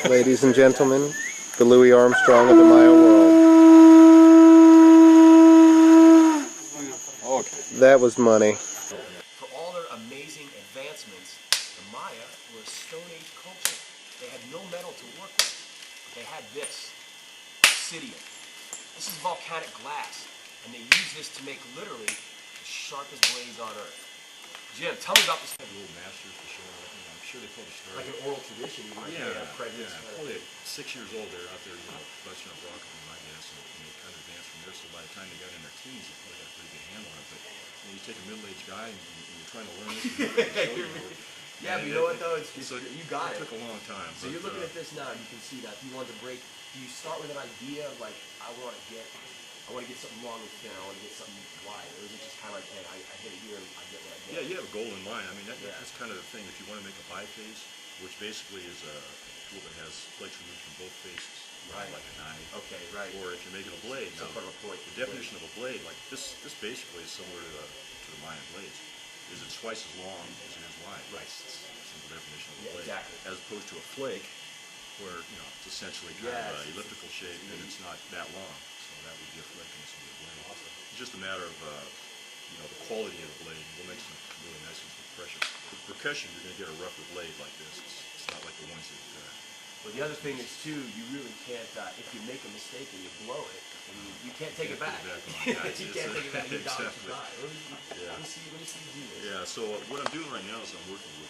Ladies and gentlemen, the Louis Armstrong of the Maya world. Okay. That was money. For all their amazing advancements, the Maya were a Stone Age culture. They had no metal to work with. But they had this, obsidian. This is volcanic glass, and they use this to make literally the sharpest blades on Earth. Jim, tell me about this. Old masters for sure. I'm sure they probably started. Like an oral tradition, you might probably at 6 years old. They're out there, busting up rock in my guess, and they kind of advanced from there. So by the time they got in their teens, they probably got a pretty good handle on it. But you take a middle-aged guy and you're trying to learn this. Yeah, but you know what though? You got it. It took a long time. So you're looking at this now, and you can see that if you want to break, do you start with an idea of like, I want to get something long and thin, I want to get something wide, or is it just kind of like, hey, I hit it here, and I get what I get? Yeah, you have a goal in mind. I mean, that's kind of the thing. If you want to make a biface, which basically is a tool that has flakes removed from both faces, right, like a knife. Okay, right. Or if you're making a blade, some part of a point. The definition of a blade, like this basically is similar to the Mayan blades. Is it's twice as long as it is wide. Right. Simple definition of a blade. Exactly. As opposed to a flake, where it's essentially kind of an elliptical shape and it's not that long. So that would be a flake and this would be a blade. Awesome. It's just a matter of the quality of the blade. We'll make some really nice ones with pressure. With percussion, you're going to get a rougher blade like this. It's not like the ones that. Well, the other thing is too, you really can't. If you make a mistake and you blow it, you can't take it back. You can't take it back. You got exactly. Let me see you do this. Yeah. So what I'm doing right now is I'm working with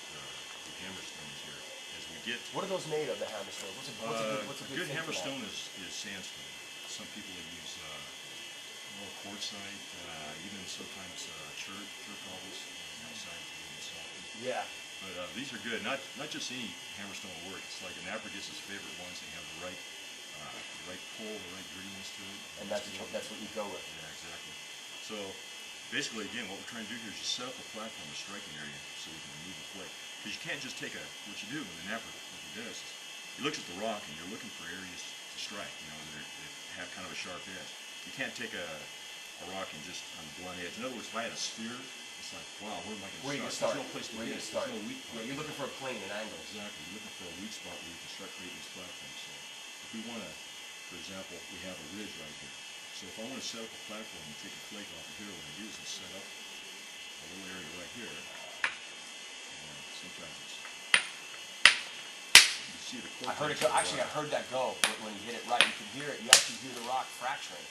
hammerstones here. As we get. What are those made of? The hammerstone. What's a good hammerstone is sandstone. Some people use quartzite, even sometimes chert cobbles outside to do themselves. Yeah. But these are good. Not just any hammerstone will work. It's like an Apergis' favorite ones. They have the right pull, the right grittiness to it. And that's what you go with. Yeah, exactly. So basically, again, what we're trying to do here is just set up a platform, a striking area, so we can remove the flake. Because you can't just take what you do with an Apergis, what he does is he looks at the rock and you're looking for areas to strike, that have kind of a sharp edge. You can't take a rock and just on the blunt edge. In other words, if I had a spear, it's like, wow, where am I going to start? There's no place to hit. There's no weak point. Yeah, you're looking for a plane and angle. Exactly. You're looking for a weak spot where you can start creating this platform. So if we want to, for example, we have a ridge right here. So if I want to set up a platform and take a flake off of here, what I do is I set up a little area right here. And sometimes it's, you see the I heard it go. Actually, I heard that go when you hit it right. You can hear it. You actually hear the rock fracturing.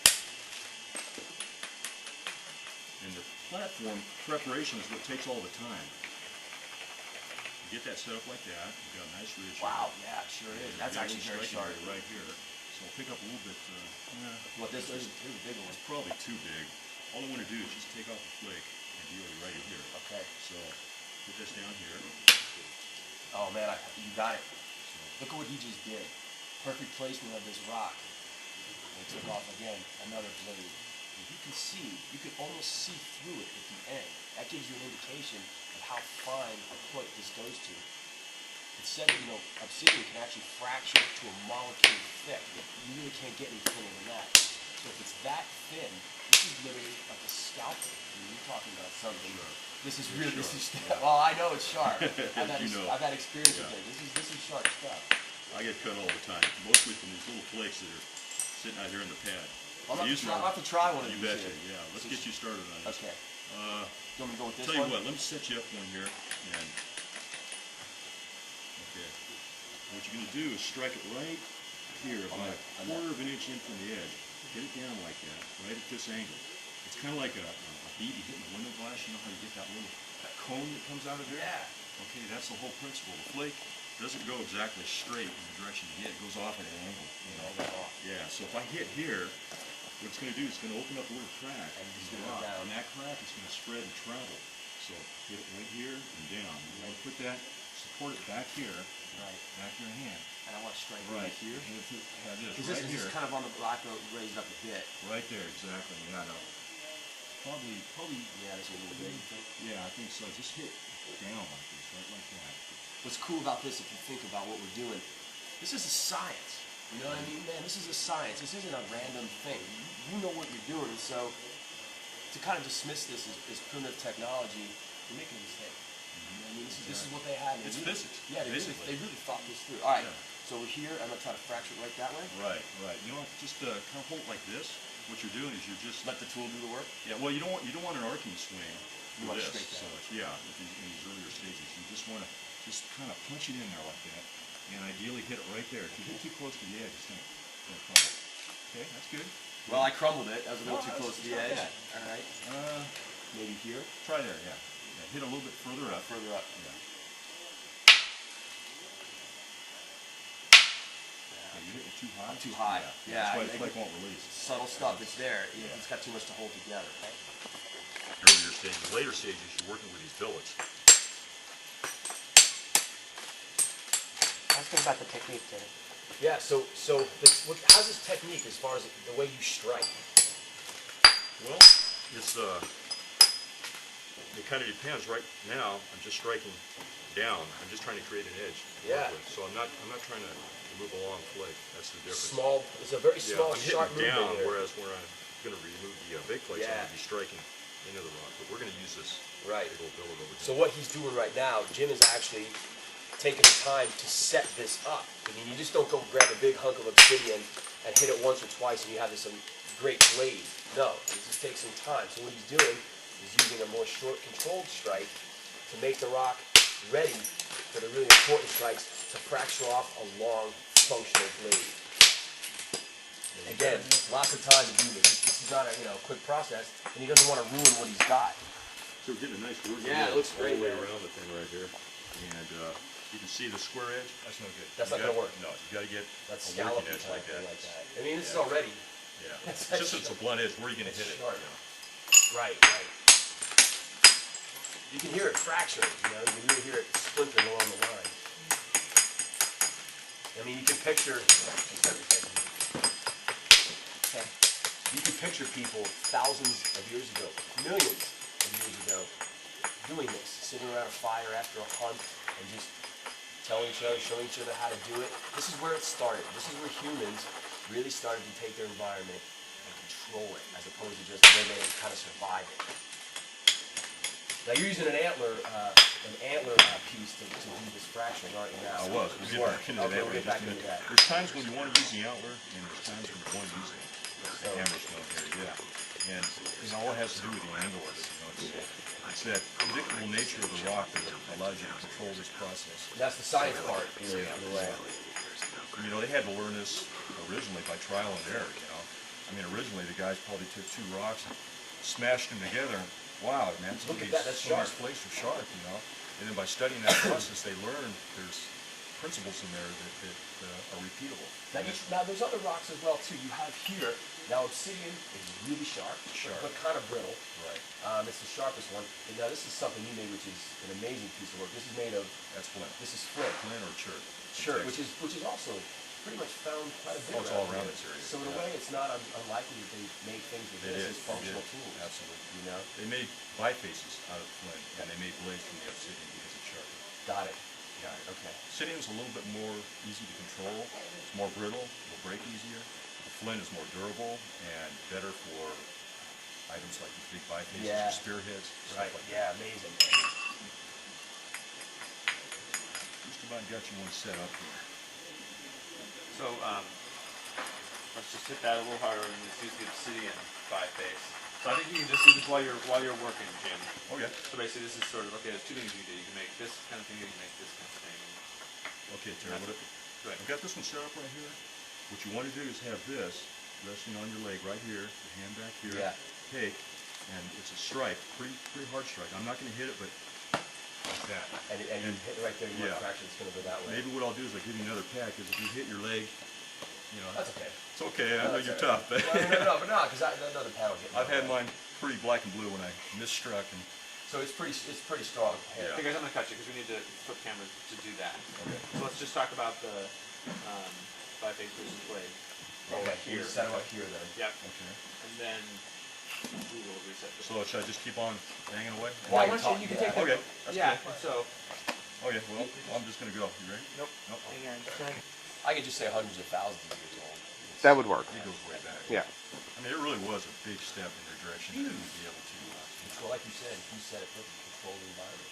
And the platform preparation is what takes all the time. You get that set up like that. You've got a nice ridge. Wow, yeah, it sure is. That's actually very sharp. Right here. So I'll pick up a little bit. What this is a big one. It's probably too big. All I want to do is just take off the flake and deal it right in here. Okay. So put this down here. Oh man, you got it. Look at what he just did. Perfect placement of this rock. And took off again another blade. You can see, you can almost see through it at the end. That gives you an indication of how fine a point this goes to. It said that, obsidian can actually fracture to a molecule thick. You really can't get any thinner than that. So if it's that thin, this is literally like a scalpel. I mean, you're talking about something. This is really, well, I know it's sharp. I've had experience with it. This is sharp stuff. I get cut all the time, mostly from these little flakes that are sitting out here in the pad. I'll have to try one of these. You betcha, yeah. Let's get you started on this. Okay. You want me to go with this one? Tell you what, let me set you up one here. And okay. What you're going to do is strike it right here, about a quarter of an inch in from the edge. Get it down like that, right at this angle. It's kind of like a BB hitting a window glass. You know how you get that little cone that comes out of there? Yeah. Okay, that's the whole principle. The flake doesn't go exactly straight in the direction you hit. It goes off at an angle. Yeah, so if I hit here, what it's going to do is it's going to open up a little crack in the rock, and that crack is going to spread and travel. So hit it right here and down. You want to put that, support it back here, back your hand. And I want to strike right here. Have this right here. This is kind of on the block, raised up a bit. Right there, exactly. Yeah, no. Probably. Yeah, this is a little big. Yeah, I think so. Just hit down like this, right like that. What's cool about this, if you think about what we're doing, this is a science. You know what I mean, man? This is a science. This isn't a random thing. You know what you're doing, and so to kind of dismiss this as primitive technology, you're making a mistake. You know what I mean, this is what they had. It's physics. Yeah, they really thought this through. All right. Yeah. So we're here, I'm going to try to fracture it right that way. Right. You know, just kind of hold it like this. What you're doing is you're just Let the tool do the work. Yeah. Well, you don't want an arcing swing You with want it this. straight So down. yeah, in these earlier stages, you just want to just kind of punch it in there like that, and ideally hit it right there. If you hit too close to the edge, it's gonna crumble. Okay, that's good. Well, I crumbled it. That was a little No, too close to the it's not edge. bad. All right. Maybe here. Try there. Yeah. Hit a little bit further up. Further up. Yeah. You hit it too high. I'm too high. Yeah. That's why the flake won't release. Subtle stuff. It's there. It's got too much to hold together. Right? Earlier stages, later stages, you're working with these billets. Ask him about the technique, Terry. Yeah. How's this technique as far as the way you strike? Well, it kind of depends. Right now, I'm just striking down. I'm just trying to create an edge. to work Yeah. with. So I'm not trying to remove a long flake. That's the difference. Small. It's a very Yeah, small, I'm sharp hitting movement down, here. whereas where I'm going to remove the big flakes, I'm Yeah. going to be striking into the rock. But we're going to use this Right. big old billet over here. So what he's doing right now, Jim is actually taking the time to set this up. I mean, you just don't go grab a big hunk of obsidian and hit it once or twice and you have this great blade. No, it just takes some time. So what he's doing is using a more short, controlled strike to make the rock ready for the really important strikes to fracture off a long, functional blade. Again, lots of time to do this. This is not a quick process, and he doesn't want to ruin what he's got. So we're getting a nice work. Yeah, it looks all the great, way man. around the thing right here. And you can see the square edge. That's no good. That's You not gonna gotta- work. No, you got to get That's a working scallopy edge type like thing that. like that. I mean, this is Yeah. already Yeah. That's It's just it's a blunt edge. Where are you going to hit it? sharp. You know? right. You can hear it fracturing. You can really hear it splintering along the line. I mean, you can picture. You can picture people thousands of years ago, millions of years ago, doing this, sitting around a fire after a hunt and just telling each other, showing each other how to do it. This is where it started. This is where humans really started to take their environment and control it, as opposed to just live it and kind of survive it. Now you're using an antler piece to do this fracturing, aren't you now? I was. We'll get back into Okay, that. we'll in get just back a into minute. that. There's times when you want to use the antler, and there's times when you want to use the hammerstone here. Yeah. And all it has to do with the angle of it. It's that predictable nature of the rock that allows you to control this process. That's the science part, in a way. They had to learn this originally by trial and error. I mean, originally the guys probably took two rocks and smashed them together. Wow, man! Look at that, that's sharp. These flakes are sharp, And then by studying that process, they learned there's principles in there that are repeatable. Now there's other rocks as well too. You have here, now obsidian is really sharp, but kind of brittle. Right. It's the sharpest one. And now this is something you made, which is an amazing piece of work. This is made of, That's flint. this is flint. Flint or chert. Which is also pretty much found quite a bit. It's all around here. this area. So in a way, it's not unlikely that they made things with They this did. as functional They did. tools. Absolutely. You know? They made bifaces out of flint, and they made blades from the obsidian because it's sharper. Got it. Yeah. Okay. Obsidian's a little bit more easy to control. It's more brittle. It'll break easier. The flint is more durable and better for items like these big bifaces Yeah. or spearheads. Right. Stuff like Yeah. Amazing. Just about got you one set up here. So let's just hit that a little harder and let's use the obsidian biface. So I think you can just do this while you're working, Jim. Oh yeah. So basically, this is sort of okay. There's two things you can do. You can make this kind of thing, or you can make this kind of thing. Okay, Terry. Good. I've got this one set up right here. What you want to do is have this resting on your leg right here, your hand back here. Yeah. Take, and it's a strike, pretty hard strike. I'm not going to hit it, but like that. And you hit right there, you want Yeah. fracture, it's going to go that way. Maybe what I'll do is I'll give you another pack, because if you hit your leg, That's okay. it's okay. I know That's you're all tough. right. No, because another pad will get I've had mine pretty black and blue when I misstruck, and So it's pretty strong. Yeah. Okay, guys, I'm gonna cut you because we need to flip camera to do that. okay. So let's just talk about the biface versus blade. Okay, Here. we'll set them up here then. Yep. Okay. And then we will reset this. So should I just keep on banging away? Why Yeah, you you talking can take about that. Okay. That's Yeah. good. So Okay. Well, I'm just gonna go. You ready? nope. Nope. Hang on. Just trying. I could just say hundreds of thousands of years old. That would work. It goes way back. Yeah. I mean, it really was a big step in their direction to be able to. Well, like you said it perfectly, control the environment.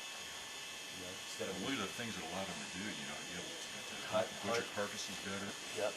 Instead of Look at the things it allowed them to do. Be able to Cut, butcher cut. carcass is better. Yep.